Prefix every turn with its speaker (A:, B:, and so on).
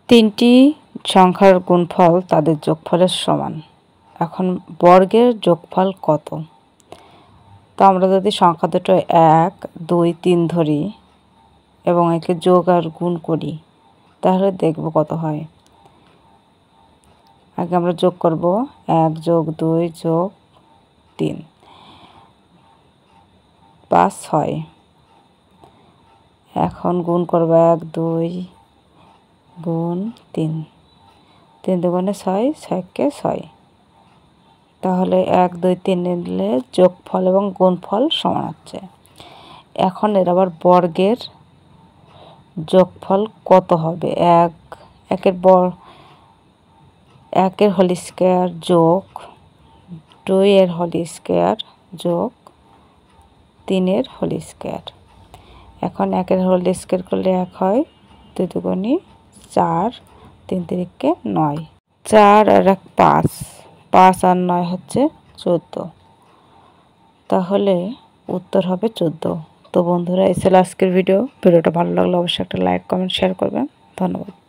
A: তিনটি সংখ্যার গুণফল তাদের যোগফলের সমান। এখন বর্গের যোগফল কত? তো আমরা যদি সংখ্যা দুটো 1, 2, 3 ধরি এবং একে যোগ আর গুণ করি তাহলে দেখব কত হয়। আগে আমরা যোগ করব 1 + 2 + 3 5 হয়। এখন গুণ করব 1 2 গুণ 3 3 দুগুণে 6 6 কে 6। তাহলে 1 2 3 নিলে যোগফল এবং গুণফল সমান হচ্ছে। এখন এর আবার বর্গের যোগফল কত হবে? 1 এর হোল স্কয়ার যোগ 2 এর হোল স্কয়ার যোগ 3 এর হোল স্কয়ার। এখন 1 এর হোল স্কয়ার করলে 1 হয়, 2 দুগুণে 4, 3 3 9, 4 আর 1 5, 5 আর 9 হচ্ছে 14। তাহলে উত্তর হবে 14। তো বন্ধুরা, এই ছিল আজকের ভিডিওটা ভালো লাগলে অবশ্যই একটা লাইক কমেন্ট শেয়ার করবেন। ধন্যবাদ।